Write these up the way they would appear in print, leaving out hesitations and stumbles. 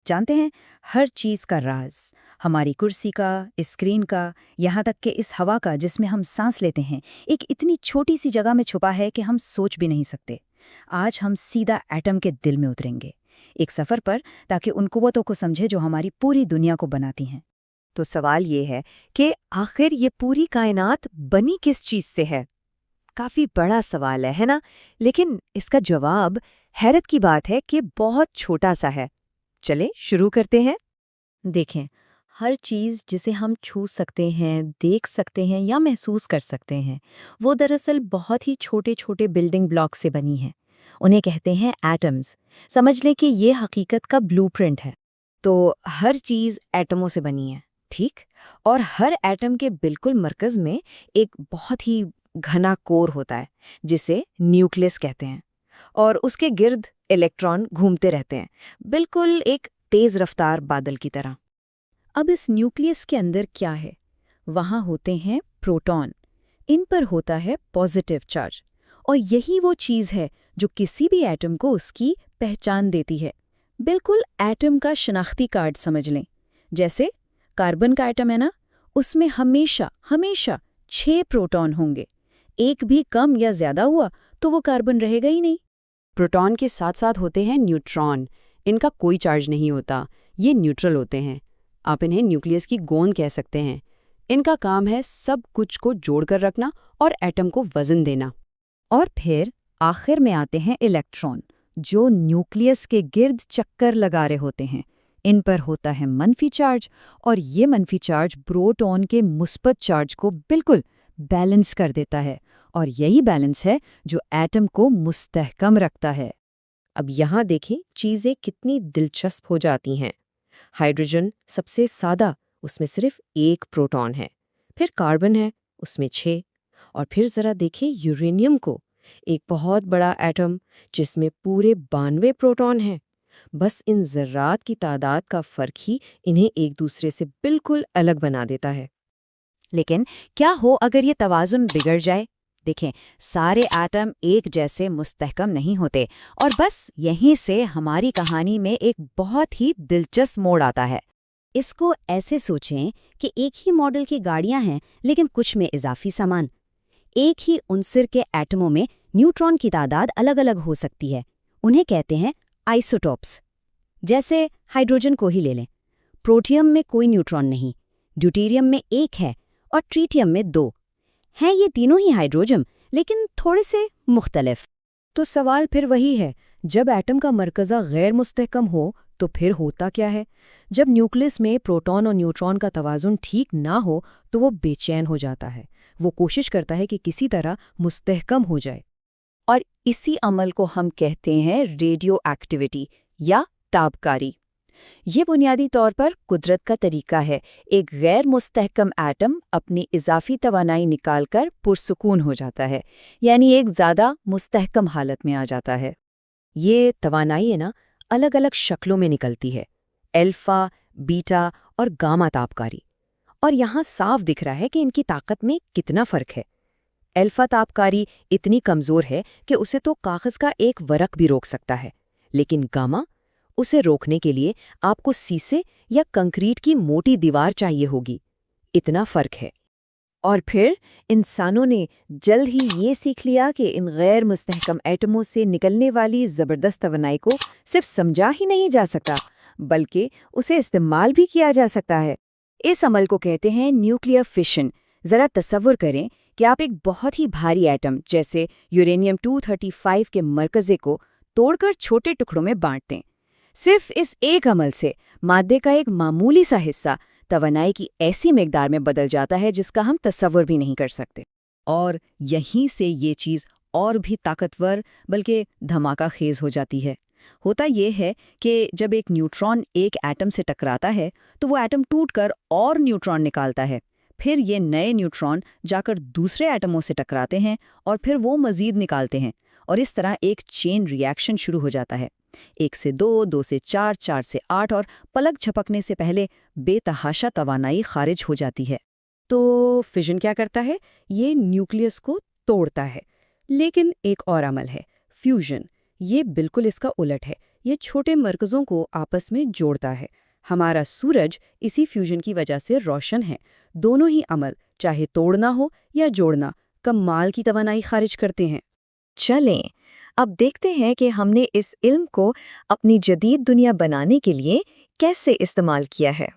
جانتے ہیں، ہر چیز کا راز، ہماری کرسی کا، اسکرین کا، یہاں تک کہ اس ہوا کا جس میں ہم سانس لیتے ہیں، ایک اتنی چھوٹی سی جگہ میں چھپا ہے کہ ہم سوچ بھی نہیں سکتے۔ آج ہم سیدھا ایٹم کے دل میں اتریں گے، ایک سفر پر، تاکہ ان قوتوں کو سمجھے جو ہماری پوری دنیا کو بناتی ہیں۔ تو سوال یہ ہے کہ آخر یہ پوری کائنات بنی کس چیز سے ہے؟ کافی بڑا سوال ہے نا؟ لیکن اس کا جواب حیرت کی بات ہے کہ بہت چھوٹا سا ہے۔ چلیں شروع کرتے ہیں۔ دیکھیں، ہر چیز جسے ہم چھو سکتے ہیں، دیکھ سکتے ہیں یا محسوس کر سکتے ہیں، وہ دراصل بہت ہی چھوٹے چھوٹے بلڈنگ بلاک سے بنی ہیں۔ انہیں کہتے ہیں ایٹمز۔ سمجھ لیں کہ یہ حقیقت کا بلو پرنٹ ہے۔ تو ہر چیز ایٹموں سے بنی ہے، ٹھیک؟ اور ہر ایٹم کے بالکل مرکز میں ایک بہت ہی گھنا کور ہوتا ہے جسے نیوکلس کہتے ہیں، اور اس کے گرد الیکٹران گھومتے رہتے ہیں، بالکل ایک تیز رفتار بادل کی طرح۔ اب اس نیوکلیس کے اندر کیا ہے؟ وہاں ہوتے ہیں پروٹون۔ ان پر ہوتا ہے پازیٹیو چارج، اور یہی وہ چیز ہے جو کسی بھی ایٹم کو اس کی پہچان دیتی ہے۔ بالکل ایٹم کا شناختی کارڈ سمجھ لیں۔ جیسے کاربن کا ایٹم ہے نا، اس میں ہمیشہ 6 پروٹون ہوں گے۔ ایک بھی کم یا زیادہ ہوا تو وہ کاربن رہے گا ہی نہیں۔ پروٹون کے ساتھ ساتھ ہوتے ہیں نیوٹرون۔ ان کا کوئی چارج نہیں ہوتا، یہ نیوٹرل ہوتے ہیں۔ آپ انہیں نیوکلیس کی گوند کہہ سکتے ہیں۔ ان کا کام ہے سب کچھ کو جوڑ کر رکھنا اور ایٹم کو وزن دینا۔ اور پھر آخر میں آتے ہیں الیکٹرون، جو نیوکلیس کے گرد چکر لگا رہے ہوتے ہیں۔ ان پر ہوتا ہے منفی چارج، اور یہ منفی چارج پروٹون کے مثبت چارج کو بالکل بیلنس کر دیتا ہے، اور یہی بیلنس ہے جو ایٹم کو مستحکم رکھتا ہے۔ اب یہاں دیکھیں چیزیں کتنی دلچسپ ہو جاتی ہیں۔ ہائیڈروجن سب سے سادہ، اس میں صرف ایک پروٹون ہے۔ پھر کاربن ہے، اس میں 6۔ اور پھر ذرا دیکھیں یورینیم کو، ایک بہت بڑا ایٹم جس میں پورے 92 پروٹون ہیں۔ بس ان ذرات کی تعداد کا فرق ہی انہیں ایک دوسرے سے بالکل الگ بنا دیتا ہے۔ لیکن کیا ہو اگر یہ توازن بگڑ جائے؟ دیکھیں، سارے ایٹم ایک جیسے مستحکم نہیں ہوتے، اور بس یہیں سے ہماری کہانی میں ایک بہت ہی دلچسپ موڑ آتا ہے۔ اس کو ایسے سوچیں کہ ایک ہی ماڈل کی گاڑیاں ہیں، لیکن کچھ میں اضافی سامان۔ ایک ہی عنصر کے ایٹموں میں نیوٹرون کی تعداد الگ الگ ہو سکتی ہے۔ انہیں کہتے ہیں آئسوٹوپس۔ جیسے ہائیڈروجن کو ہی لے لیں، پروٹیم میں کوئی نیوٹرون نہیں، ڈیوٹیریم میں 1 ہے، اور ٹریٹیم میں 2 ہیں۔ یہ تینوں ہی ہائیڈروجن، لیکن تھوڑے سے مختلف۔ تو سوال پھر وہی ہے، جب ایٹم کا مرکزہ غیر مستحکم ہو تو پھر ہوتا کیا ہے؟ جب نیوکلس میں پروٹون اور نیوٹرون کا توازن ٹھیک نہ ہو تو وہ بے چین ہو جاتا ہے۔ وہ کوشش کرتا ہے کہ کسی طرح مستحکم ہو جائے، اور اسی عمل کو ہم کہتے ہیں ریڈیو ایکٹیویٹی یا تابکاری۔ یہ بنیادی طور پر قدرت کا طریقہ ہے۔ ایک غیر مستحکم ایٹم اپنی اضافی توانائی نکال کر پرسکون ہو جاتا ہے، یعنی ایک زیادہ مستحکم حالت میں آ جاتا ہے۔ یہ توانائی ہے نا، الگ الگ شکلوں میں نکلتی ہے، الفا، بیٹا اور گاما تابکاری۔ اور یہاں صاف دکھ رہا ہے کہ ان کی طاقت میں کتنا فرق ہے۔ الفا تابکاری اتنی کمزور ہے کہ اسے تو کاغذ کا ایک ورق بھی روک سکتا ہے، لیکن گاما، اسے روکنے کے لیے آپ کو سیسے یا کنکریٹ کی موٹی دیوار چاہیے ہوگی۔ اتنا فرق ہے۔ اور پھر انسانوں نے جلد ہی یہ سیکھ لیا کہ ان غیر مستحکم ایٹموں سے نکلنے والی زبردست توانائی کو صرف سمجھا ہی نہیں جا سکتا، بلکہ اسے استعمال بھی کیا جا سکتا ہے۔ اس عمل کو کہتے ہیں نیوکلیئر فشن۔ ذرا تصور کریں کہ آپ ایک بہت ہی بھاری ایٹم جیسے یورینیم 235 کے مرکزے کو توڑ کر چھوٹے ٹکڑوں میں بانٹ دیں۔ صرف اس ایک عمل سے مادے کا ایک معمولی سا حصہ توانائی کی ایسی مقدار میں بدل جاتا ہے جس کا ہم تصور بھی نہیں کر سکتے۔ اور یہیں سے یہ چیز اور بھی طاقتور بلکہ دھماکہ خیز ہو جاتی ہے۔ ہوتا یہ ہے کہ جب ایک نیوٹرون ایک ایٹم سے ٹکراتا ہے تو وہ ایٹم ٹوٹ کر اور نیوٹرون نکالتا ہے۔ پھر یہ نئے نیوٹرون جا کر دوسرے ایٹموں سے ٹکراتے ہیں اور پھر وہ مزید نکالتے ہیں، اور اس طرح ایک چین ری ایکشن شروع ہو جاتا ہے۔ 1 سے 2، 2 سے 4، 4 سے 8، اور پلک جھپکنے سے پہلے بے تحاشا توانائی خارج ہو جاتی ہے۔ تو فیژن کیا کرتا ہے؟ یہ نیوکلیس کو توڑتا ہے۔ لیکن ایک اور عمل ہے، فیوژن۔ یہ بالکل اس کا الٹ ہے۔ یہ چھوٹے مرکزوں کو آپس میں جوڑتا ہے۔ ہمارا سورج اسی فیوژن کی وجہ سے روشن ہے۔ دونوں ہی عمل، چاہے توڑنا ہو یا جوڑنا، کمال کی توانائی خارج کرتے ہیں۔ چلیں اب دیکھتے ہیں کہ ہم نے اس علم کو اپنی جدید دنیا بنانے کے لیے کیسے استعمال کیا ہے۔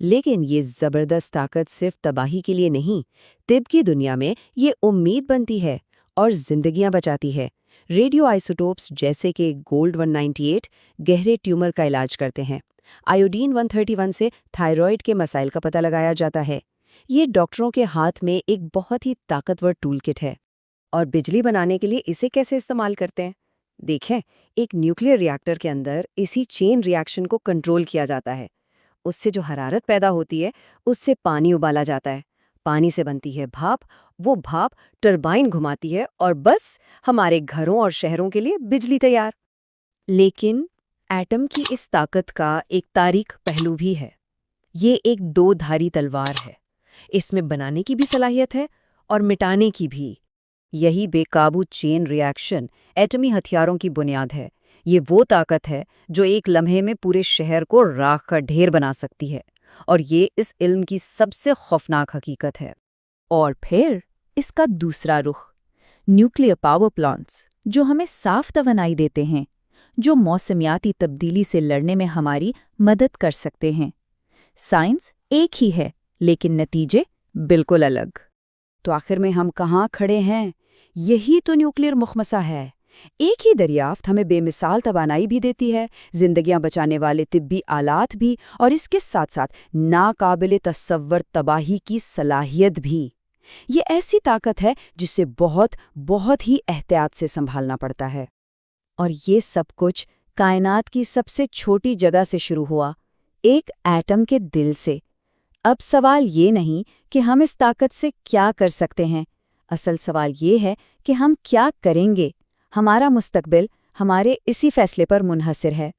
لیکن یہ زبردست طاقت صرف تباہی کے لیے نہیں، طب کی دنیا میں یہ امید بنتی ہے اور زندگیاں بچاتی ہے۔ ریڈیو آئسوٹوپس جیسے کہ گولڈ 198 گہرے ٹیومر کا علاج کرتے ہیں۔ آیوڈین 131 سے تھائرائیڈ کے مسائل کا پتہ لگایا جاتا ہے۔ یہ ڈاکٹروں کے ہاتھ میں ایک بہت ہی طاقتور ٹول کٹ ہے۔ اور بجلی بنانے کے لیے اسے کیسے استعمال کرتے ہیں؟ دیکھیں، ایک نیوکلیئر ری ایکٹر کے اندر اسی چین ری ایکشن کو کنٹرول کیا جاتا ہے۔ اس سے جو حرارت پیدا ہوتی ہے، اس سے پانی ابالا جاتا ہے۔ پانی سے بنتی ہے بھاپ، وہ بھاپ ٹربائن گھماتی ہے اور بس ہمارے گھروں اور شہروں کے لیے بجلی تیار۔ لیکن ایٹم کی اس طاقت کا ایک تاریک پہلو بھی ہے۔ یہ ایک دو دھاری تلوار ہے۔ اس میں بنانے کی بھی صلاحیت ہے اور مٹانے کی بھی۔ یہی بے قابو چین ری ایکشن ایٹمی ہتھیاروں کی بنیاد ہے۔ یہ وہ طاقت ہے جو ایک لمحے میں پورے شہر کو راکھ کا ڈھیر بنا سکتی ہے، اور یہ اس علم کی سب سے خوفناک حقیقت ہے۔ اور پھر اس کا دوسرا رخ، نیوکلیئر پاور پلانٹس، جو ہمیں صاف توانائی دیتے ہیں، جو موسمیاتی تبدیلی سے لڑنے میں ہماری مدد کر سکتے ہیں۔ سائنس ایک ہی ہے، لیکن نتیجے بالکل الگ۔ تو آخر میں ہم کہاں کھڑے ہیں؟ یہی تو نیوکلیئر مخمصہ ہے۔ ایک ہی دریافت ہمیں بے مثال توانائی بھی دیتی ہے، زندگیاں بچانے والے طبی آلات بھی، اور اس کے ساتھ ساتھ ناقابل تصور تباہی کی صلاحیت بھی۔ یہ ایسی طاقت ہے جسے بہت بہت ہی احتیاط سے سنبھالنا پڑتا ہے۔ اور یہ سب کچھ کائنات کی سب سے چھوٹی جگہ سے شروع ہوا، ایک ایٹم کے دل سے۔ اب سوال یہ نہیں کہ ہم اس طاقت سے کیا کر سکتے ہیں، اصل سوال یہ ہے کہ ہم کیا کریں گے۔ ہمارا مستقبل ہمارے اسی فیصلے پر منحصر ہے۔